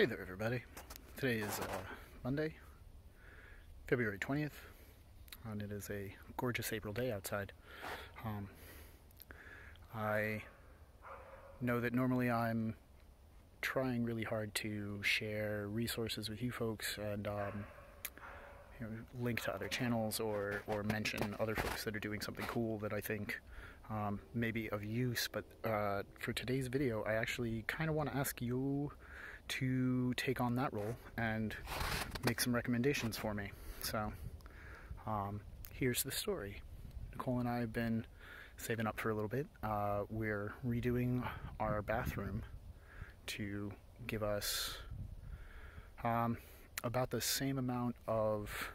Hey there everybody. Today is Monday, February 20th, and it is a gorgeous April day outside. I know that normally I'm trying really hard to share resources with you folks and link to other channels or mention other folks that are doing something cool that I think may be of use, but for today's video I actually kind of want to ask you to take on that role and make some recommendations for me. So here's the story. Nicole and I have been saving up for a little bit. We're redoing our bathroom to give us about the same amount of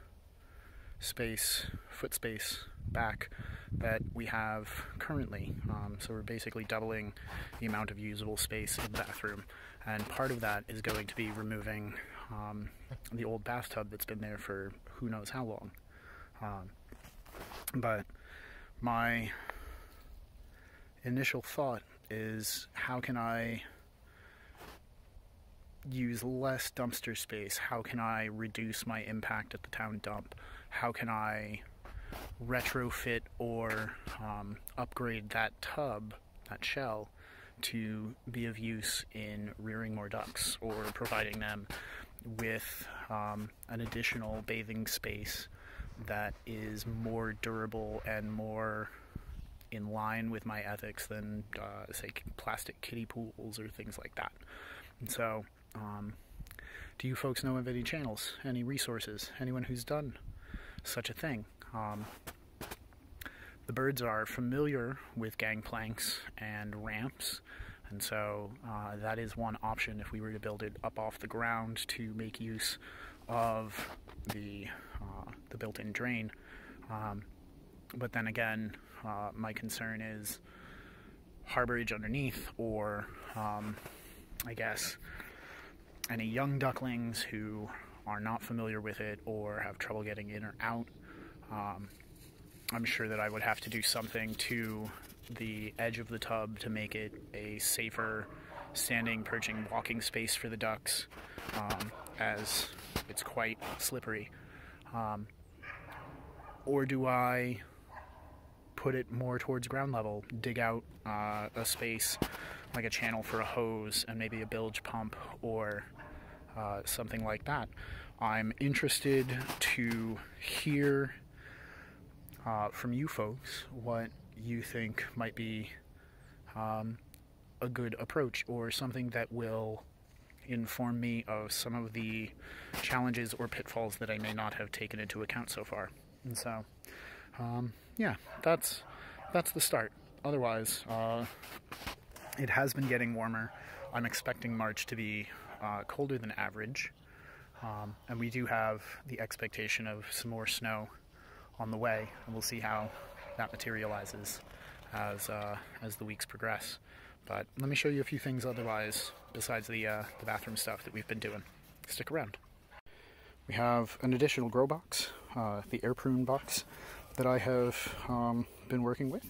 space, foot space back that we have currently. So we're basically doubling the amount of usable space in the bathroom, and part of that is going to be removing the old bathtub that's been there for who knows how long. But my initial thought is, how can I use less dumpster space? How can I reduce my impact at the town dump? How can I retrofit or upgrade that tub, that shell, to be of use in rearing more ducks or providing them with an additional bathing space that is more durable and more in line with my ethics than say plastic kiddie pools or things like that. And so do you folks know of any channels, any resources, anyone who's done such a thing? The birds are familiar with gangplanks and ramps, and so that is one option if we were to build it up off the ground to make use of the built-in drain. But then again, my concern is harborage underneath, or I guess any young ducklings who are not familiar with it or have trouble getting in or out. I'm sure that I would have to do something to the edge of the tub to make it a safer standing, perching, walking space for the ducks, as it's quite slippery. Or do I put it more towards ground level, dig out a space like a channel for a hose and maybe a bilge pump or something like that? I'm interested to hear from you folks what you think might be a good approach, or something that will inform me of some of the challenges or pitfalls that I may not have taken into account so far. And so yeah, that's the start. Otherwise, it has been getting warmer. I'm expecting March to be colder than average, and we do have the expectation of some more snow on the way, and we'll see how that materializes as the weeks progress. But let me show you a few things otherwise besides the bathroom stuff that we've been doing. Stick around. We have an additional grow box, the air prune box, that I have been working with.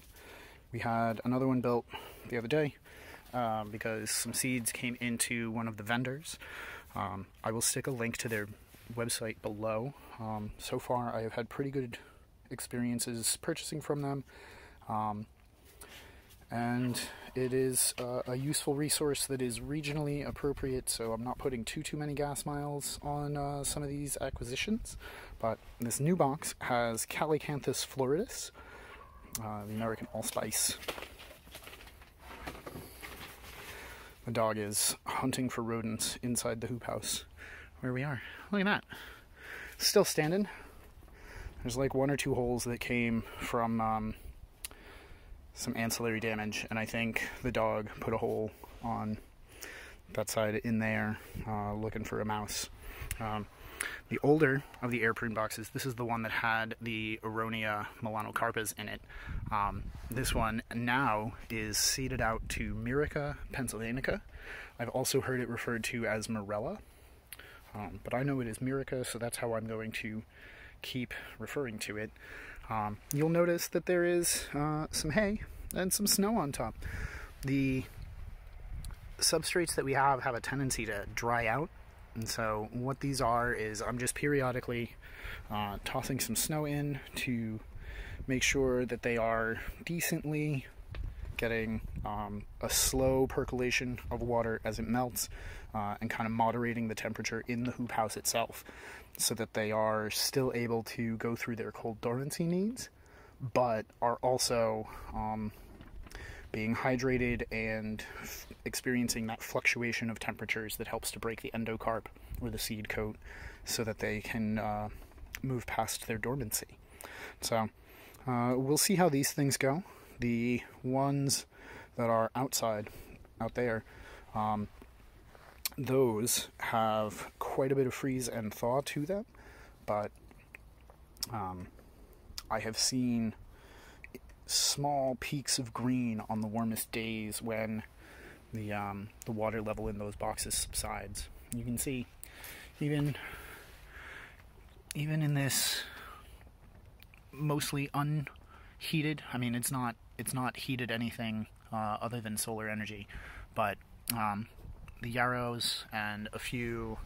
We had another one built the other day because some seeds came into one of the vendors. I will stick a link to their website below. So far I have had pretty good experiences purchasing from them, and it is a useful resource that is regionally appropriate, so I'm not putting too many gas miles on some of these acquisitions. But this new box has Calycanthus floridus, the American allspice. The dog is hunting for rodents inside the hoop house where we are. Look at that. Still standing. There's like one or two holes that came from some ancillary damage, and I think the dog put a hole on that side in there looking for a mouse. The older of the air prune boxes, this is the one that had the Aronia melanocarpas in it. This one now is seeded out to Myrica, pensylvanica. I've also heard it referred to as Morella, but I know it is Myrica, so that's how I'm going to keep referring to it. You'll notice that there is some hay and some snow on top. The substrates that we have a tendency to dry out And so what these are is I'm just periodically tossing some snow in to make sure that they are decently getting a slow percolation of water as it melts, and kind of moderating the temperature in the hoop house itself so that they are still able to go through their cold dormancy needs, but are also being hydrated and experiencing that fluctuation of temperatures that helps to break the endocarp or the seed coat so that they can move past their dormancy. So we'll see how these things go. The ones that are outside, out there, those have quite a bit of freeze and thaw to them, but I have seen small peaks of green on the warmest days when the water level in those boxes subsides. You can see even in this mostly unheated, I mean it's not heated anything other than solar energy, but the yarrows and a few,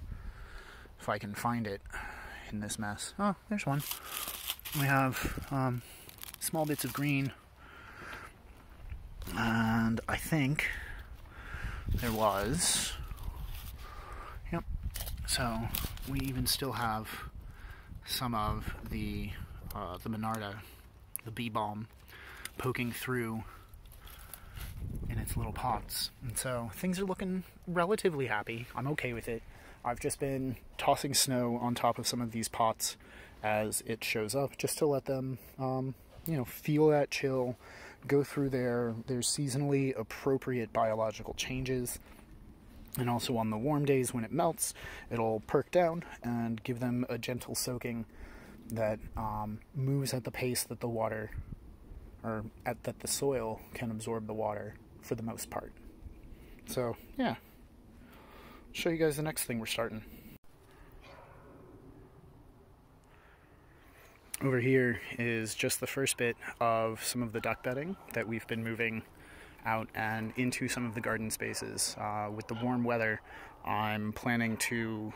if I can find it in this mess. Oh, there's one. We have small bits of green, and I think there was, yep, so we even still have some of the Monarda, the bee balm, poking through in its little pots. And so things are looking relatively happy. I'm okay with it. I've just been tossing snow on top of some of these pots as it shows up, just to let them feel that chill, go through their seasonally appropriate biological changes, and also on the warm days when it melts, it'll perk down and give them a gentle soaking that moves at the pace that the water, or that the soil can absorb the water for the most part. So yeah, I'll show you guys the next thing we're starting. Over here is just the first bit of some of the duck bedding that we've been moving out and into some of the garden spaces. With the warm weather, I'm planning to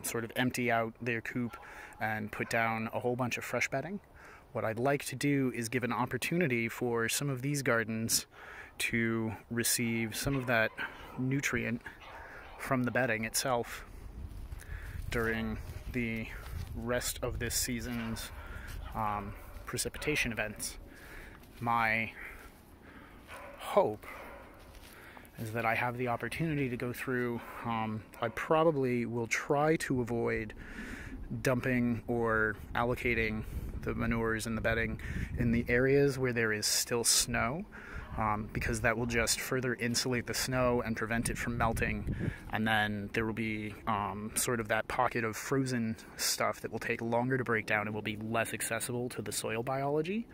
sort of empty out their coop and put down a whole bunch of fresh bedding. What I'd like to do is give an opportunity for some of these gardens to receive some of that nutrient from the bedding itself during the rest of this season's precipitation events. My hope is that I have the opportunity to go through. I probably will try to avoid dumping or allocating the manures and the bedding in the areas where there is still snow, because that will just further insulate the snow and prevent it from melting, and then there will be sort of that pocket of frozen stuff that will take longer to break down and will be less accessible to the soil biology.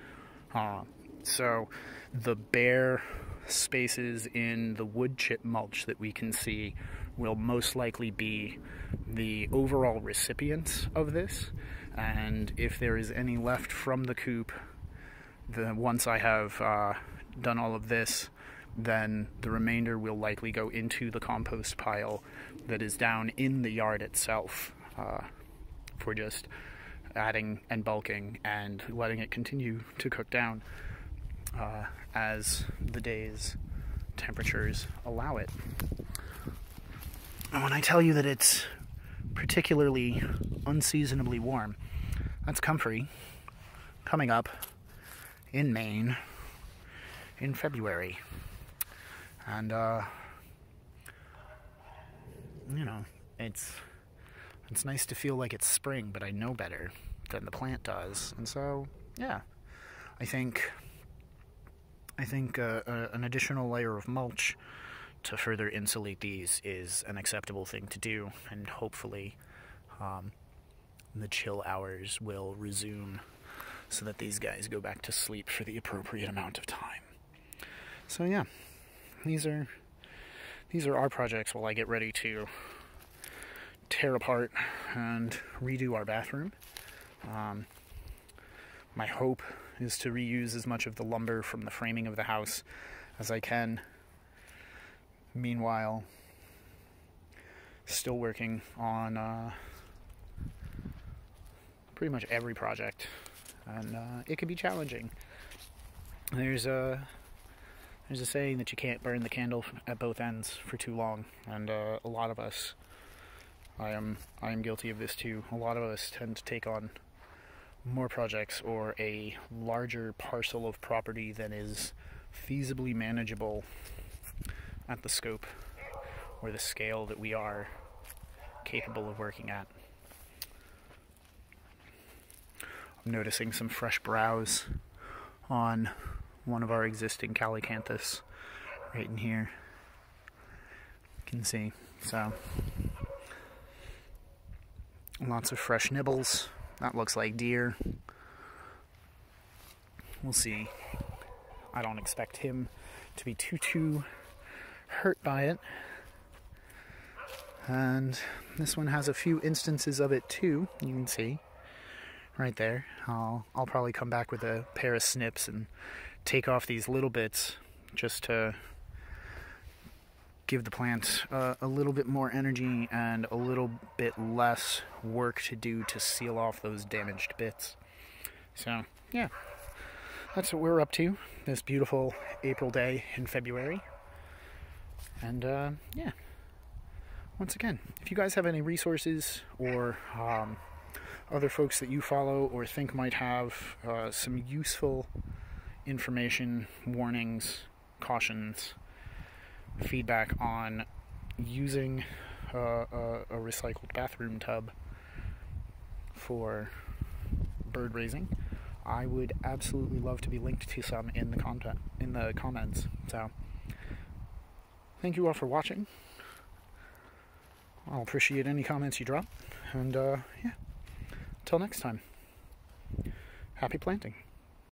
So the bare spaces in the wood chip mulch that we can see will most likely be the overall recipients of this, and if there is any left from the coop, once I have done all of this, then the remainder will likely go into the compost pile that is down in the yard itself, for just adding and bulking and letting it continue to cook down as the day's temperatures allow it. And when I tell you that it's particularly unseasonably warm, that's comfrey coming up in Maine in February. And it's nice to feel like it's spring, but I know better than the plant does. And so yeah, I think an additional layer of mulch to further insulate these is an acceptable thing to do, and hopefully the chill hours will resume so that these guys go back to sleep for the appropriate amount of time. So yeah, these are our projects while I get ready to tear apart and redo our bathroom. My hope is to reuse as much of the lumber from the framing of the house as I can. Meanwhile, still working on pretty much every project, and it can be challenging. There's a saying that you can't burn the candle at both ends for too long, and a lot of us, I am guilty of this too. A lot of us tend to take on more projects or a larger parcel of property than is feasibly manageable at the scope or the scale that we are capable of working at. I'm noticing some fresh browse on one of our existing Calycanthus right in here. You can see. So, lots of fresh nibbles. That looks like deer. We'll see. I don't expect him to be too hurt by it. And this one has a few instances of it too. You can see right there. I'll probably come back with a pair of snips and take off these little bits just to give the plant a little bit more energy and a little bit less work to do to seal off those damaged bits. So yeah, that's what we're up to this beautiful April day in February. And yeah, once again, if you guys have any resources or other folks that you follow or think might have some useful information, warnings, cautions, feedback on using a recycled bathroom tub for bird raising, I would absolutely love to be linked to some in the comments. So thank you all for watching. I'll appreciate any comments you drop, and yeah, until next time, happy planting.